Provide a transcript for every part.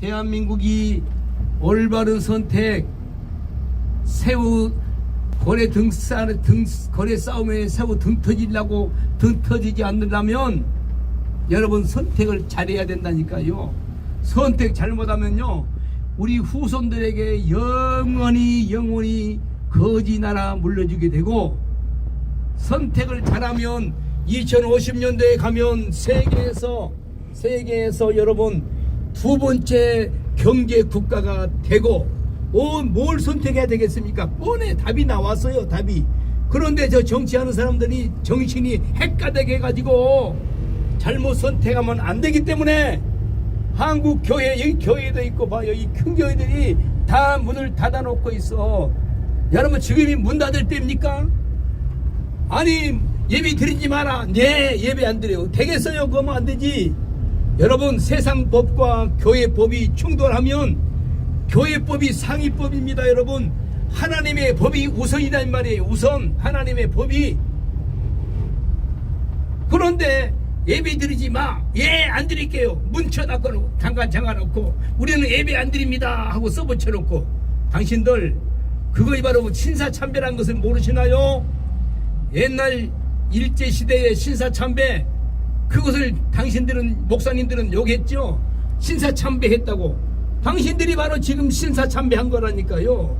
대한민국이 올바른 선택, 새우 거래 거래 싸움에 새우 등 터지지 않는다면 여러분 선택을 잘해야 된다니까요. 선택 잘못하면요 우리 후손들에게 영원히 거지 나라 물려주게 되고, 선택을 잘하면 2050년도에 가면 세계에서 여러분 두 번째 경제 국가가 되고, 뭘 선택해야 되겠습니까? 뻔해 답이 나왔어요. 답이. 그런데 저 정치하는 사람들이 정신이 헷가닥 해가지고 잘못 선택하면 안 되기 때문에 한국 교회, 여기 교회도 있고 봐요. 이 큰 교회들이 다 문을 닫아놓고 있어. 여러분 지금이 문 닫을 때입니까? 아니 예배 드리지 마라. 네, 예배 안 드려요. 되겠어요? 그러면 안 되지. 여러분 세상 법과 교회 법이 충돌하면 교회법이 상위법입니다. 여러분 하나님의 법이 우선이다 이 말이에요. 우선 하나님의 법이. 그런데 예배 드리지 마. 예, 안 드릴게요. 문 쳐닫고 잠깐 잠가놓고 우리는 예배 안 드립니다 하고 써붙여놓고, 당신들 그것이 바로 신사참배라는 것을 모르시나요? 옛날 일제시대의 신사참배, 그것을 당신들은, 목사님들은 욕했죠. 신사참배했다고. 당신들이 바로 지금 신사참배한 거라니까요.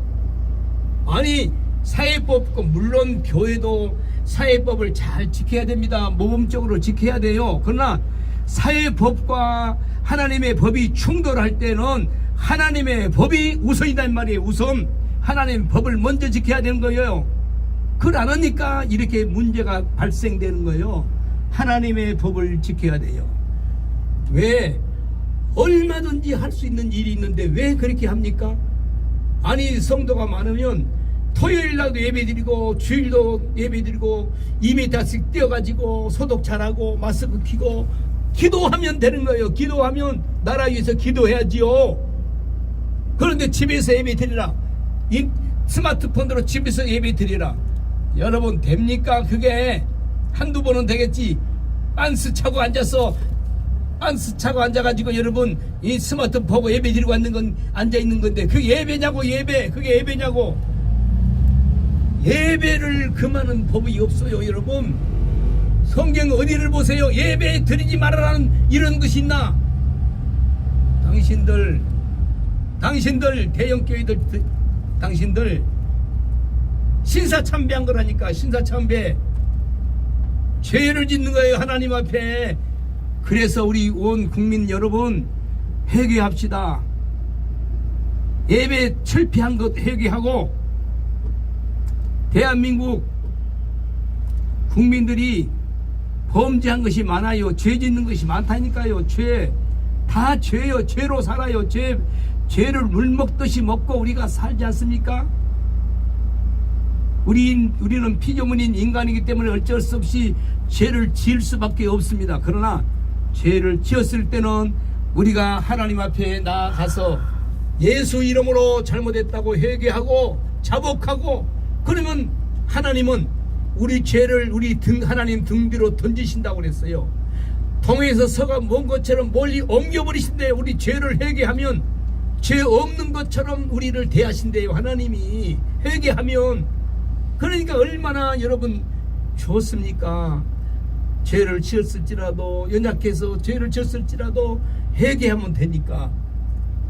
아니 사회법, 물론 교회도 사회법을 잘 지켜야 됩니다. 모범적으로 지켜야 돼요. 그러나 사회법과 하나님의 법이 충돌할 때는 하나님의 법이 우선이란 말이에요. 우선 하나님의 법을 먼저 지켜야 되는 거예요. 그걸 안 하니까 이렇게 문제가 발생되는 거예요. 하나님의 법을 지켜야 돼요. 왜? 얼마든지 할 수 있는 일이 있는데 왜 그렇게 합니까? 아니 성도가 많으면 토요일날도 예배드리고 주일도 예배드리고 2m씩 뛰어가지고 소독 잘하고 마스크 끼고 기도하면 되는 거예요. 기도하면 나라 위해서 기도해야지요. 그런데 집에서 예배드리라, 스마트폰으로 집에서 예배드리라. 여러분 됩니까? 그게 한두 번은 되겠지. 빤스 차고 앉아가지고 여러분 이 스마트폰 보고 예배 드리고 앉아있는 건데 그게 예배냐고. 그게 예배냐고. 예배를 금하는 법이 없어요. 여러분 성경 어디를 보세요? 예배 드리지 말아라는 이런 것이 있나? 당신들 대형교회들, 당신들 신사참배한 거라니까. 신사참배 죄를 짓는 거예요 하나님 앞에. 그래서 우리 온 국민 여러분 회개합시다. 예배 철폐한 것 회개하고, 대한민국 국민들이 범죄한 것이 많아요. 죄 짓는 것이 많다니까요. 다 죄요. 죄로 살아요. 죄를 물 먹듯이 먹고 우리가 살지 않습니까? 우리는 피조물인 인간이기 때문에 어쩔 수 없이 죄를 지을 수밖에 없습니다. 그러나 죄를 지었을 때는 우리가 하나님 앞에 나아가서 예수 이름으로 잘못했다고 회개하고 자복하고, 그러면 하나님은 우리 죄를 하나님 등 뒤로 던지신다고 그랬어요. 동에서 서가 먼 것처럼 멀리 옮겨버리신대요. 우리 죄를 회개하면 죄 없는 것처럼 우리를 대하신대요. 하나님이 회개하면. 그러니까 얼마나 여러분 좋습니까? 죄를 지었을지라도, 연약해서 죄를 지었을지라도 회개하면 되니까.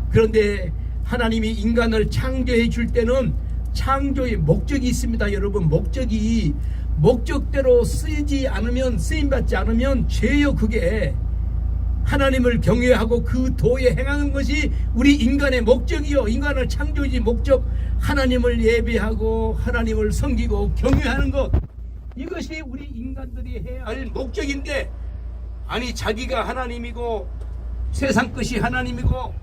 그런데 하나님이 인간을 창조해 줄 때는 창조의 목적이 있습니다. 여러분 목적대로 쓰임받지 않으면 죄요. 그게 하나님을 경외하고 그 도에 행하는 것이 우리 인간의 목적이요. 인간을 창조의 목적, 하나님을 예배하고 하나님을 섬기고 경외하는 것, 이것이 우리 인간들이 해야 할 목적인데, 아니 자기가 하나님이고 세상 것이 하나님이고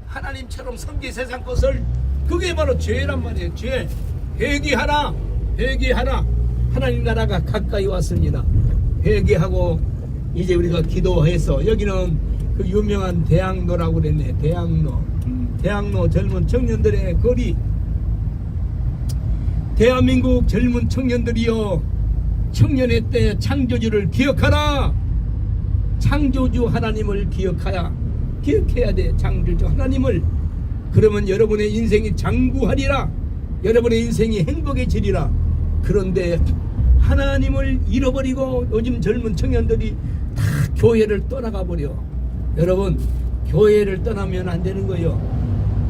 하나님처럼 섬기 세상 것을, 그게 바로 죄란 말이에요. 죄. 회개하라. 하나님 나라가 가까이 왔습니다. 회개하고 이제 우리가 기도해서, 여기는 그 유명한 대학로라고 그랬네. 대학로 젊은 청년들의 거리. 대한민국 젊은 청년들이여, 청년의 때 창조주를 기억하라. 창조주 하나님을 기억하야 기억해야 돼. 창조주 하나님을. 그러면 여러분의 인생이 장구하리라. 여러분의 인생이 행복해지리라. 그런데 하나님을 잃어버리고 요즘 젊은 청년들이 다 교회를 떠나가 버려. 여러분, 교회를 떠나면 안 되는 거예요.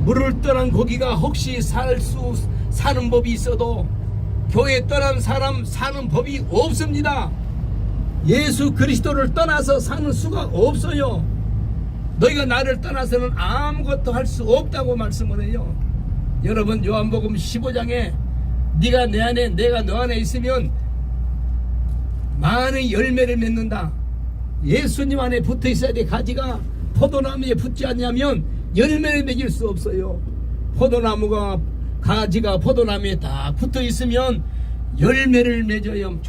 물을 떠난 고기가 혹시 사는 법이 있어도 교회 떠난 사람 사는 법이 없습니다. 예수 그리스도를 떠나서 사는 수가 없어요. 너희가 나를 떠나서는 아무것도 할 수 없다고 말씀을 해요. 여러분, 요한복음 15장에 네가 내 안에 내가 너 안에 있으면 많은 열매를 맺는다. 예수님 안에 붙어 있어야 돼. 가지가 포도나무에 붙지 않냐면 열매를 맺을 수 없어요. 포도나무가 가지가 포도나무에 딱 붙어 있으면 열매를 맺어요.